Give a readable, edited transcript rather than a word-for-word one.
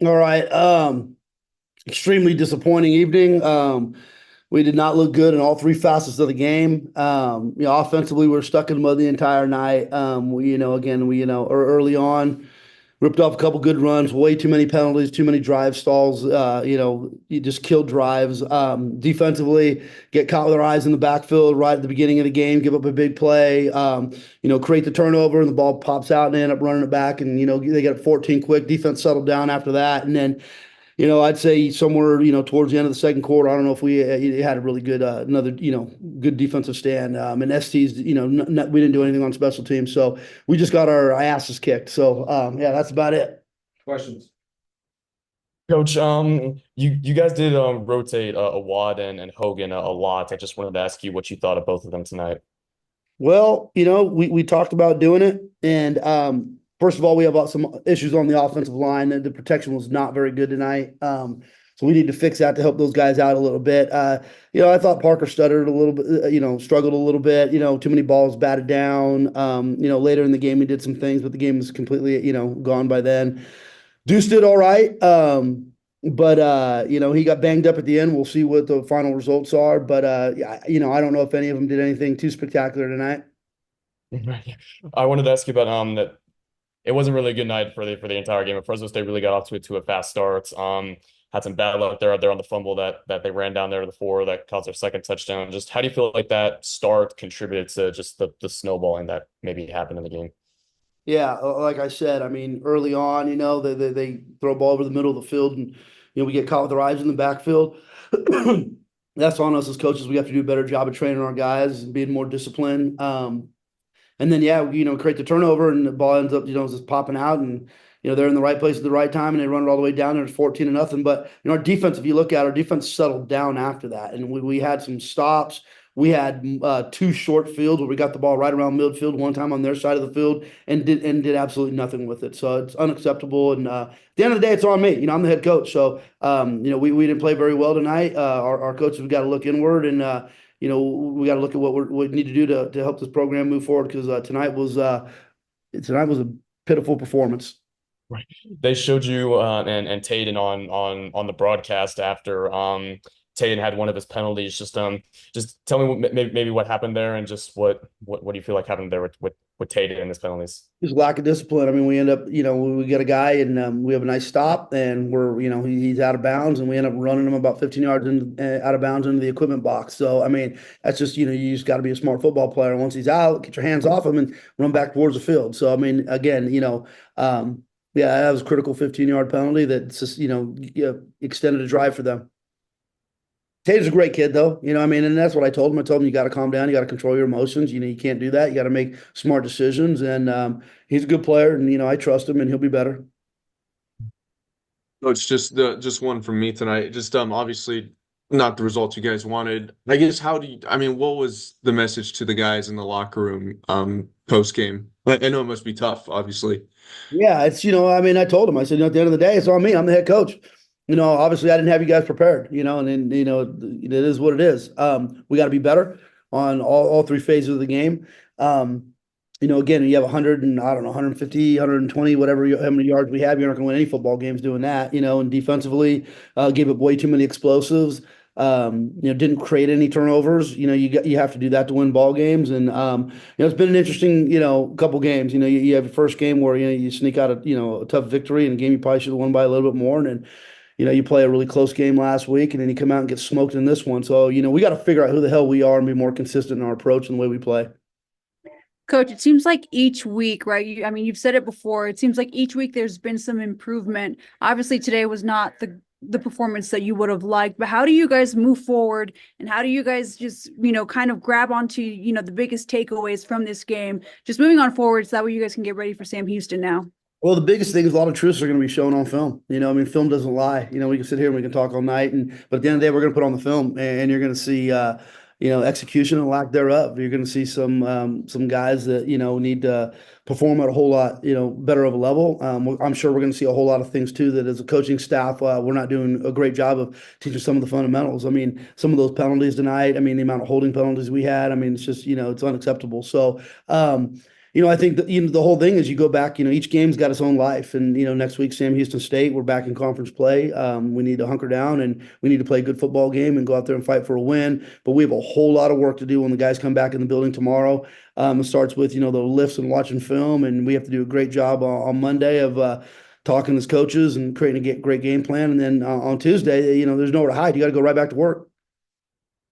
All right. Extremely disappointing evening. We did not look good in all three facets of the game. Offensively, we were stuck in the mud the entire night. Again, early on, ripped off a couple good runs, way too many penalties, too many drive stalls. You just killed drives. Defensively, get caught with our eyes in the backfield right at the beginning of the game, give up a big play, create the turnover, and the ball pops out and they end up running it back. And, they get 14 quick. Defense settled down after that. And then, I'd say somewhere, towards the end of the second quarter, I don't know if we had a really good, good defensive stand. And ST's, we didn't do anything on special teams. So we just got our asses kicked. So, yeah, that's about it. Questions? Coach, you guys did rotate Awad and Hogan a lot. I just wanted to ask you what you thought of both of them tonight. Well, we talked about doing it. And first of all, we have some issues on the offensive line. The protection was not very good tonight. So we need to fix that to help those guys out a little bit. I thought Parker stuttered a little bit, struggled a little bit, too many balls batted down. Later in the game, he did some things, but the game was completely, gone by then. Deuce did all right. But he got banged up at the end. We'll see what the final results are. But yeah, I don't know if any of them did anything too spectacular tonight. I wanted to ask you about that it wasn't really a good night for the entire game. Fresno State really got off to a fast start. Had some bad luck there on the fumble that they ran down there to the four that caused their second touchdown. Just how do you feel like that start contributed to just the snowballing that maybe happened in the game? Yeah, like I said, I mean, early on, they throw a ball over the middle of the field, and we get caught with our eyes in the backfield. That's on us as coaches. We have to do a better job of training our guys and being more disciplined. And then yeah, create the turnover, and the ball ends up just popping out, and they're in the right place at the right time, and they run it all the way down there. It's 14-0. But our defense, if you look at our defense, settled down after that, and we had some stops. We had two short fields where we got the ball right around midfield one time on their side of the field and did absolutely nothing with it. So it's unacceptable. And at the end of the day, it's on me. I'm the head coach, so we didn't play very well tonight. Our coaches have got to look inward, and we got to look at what we need to do to help this program move forward, because tonight was a pitiful performance. Right. They showed you and Taden on the broadcast after Taden had one of his penalties. Just tell me maybe what happened there, and just what do you feel like happened there with Taden and his penalties? Just lack of discipline. I mean, we end up, we get a guy, and we have a nice stop, and he's out of bounds, and we end up running him about 15 yards out of bounds into the equipment box. So, I mean, that's just, you just got to be a smart football player. Once he's out, get your hands off him and run back towards the field. So, I mean, again, yeah, that was a critical 15-yard penalty that just, extended a drive for them. Tatum's a great kid, though. I mean, and that's what I told him. I told him you got to calm down. You got to control your emotions. You can't do that. You got to make smart decisions. And he's a good player, and I trust him, and he'll be better. Coach, just one from me tonight. Just obviously not the results you guys wanted. I guess what was the message to the guys in the locker room post game? I know it must be tough, obviously. Yeah, it's I mean, I told him. I said, at the end of the day, it's on me. I'm the head coach. Obviously I didn't have you guys prepared, and then, it is what it is. We got to be better on all three phases of the game. Again, you have 100 and I don't know, 150, 120, whatever, how many yards we have, you're not going to win any football games doing that, and defensively, gave up way too many explosives. Didn't create any turnovers. You have to do that to win ball games. And, it's been an interesting, couple games. You have a first game where, you sneak out a tough victory in a game you probably should have won by a little bit more. And then, you play a really close game last week, and then you come out and get smoked in this one. So, we got to figure out who the hell we are and be more consistent in our approach and the way we play. Coach, it seems like each week, right? You've said it before. It seems like each week there's been some improvement. Obviously, today was not the performance that you would have liked, but how do you guys move forward, and how do you guys just, kind of grab onto, the biggest takeaways from this game, just moving on forward, so that way you guys can get ready for Sam Houston now? Well, the biggest thing is a lot of truths are going to be shown on film. I mean, film doesn't lie. We can sit here and we can talk all night, but at the end of the day, we're going to put on the film, and you're going to see, execution and lack thereof. You're going to see some guys that need to perform at a whole lot better of a level. I'm sure we're going to see a whole lot of things too that as a coaching staff we're not doing a great job of teaching some of the fundamentals. I mean, some of those penalties tonight. I mean, the amount of holding penalties we had. I mean, it's just it's unacceptable. So. I think that, the whole thing is you go back, each game's got its own life. And, next week, Sam Houston State, we're back in conference play. We need to hunker down and we need to play a good football game and go out there and fight for a win. But we have a whole lot of work to do when the guys come back in the building tomorrow. It starts with, the lifts and watching film. And we have to do a great job on Monday of talking as coaches and creating a great game plan. And then on Tuesday, there's nowhere to hide. You got to go right back to work.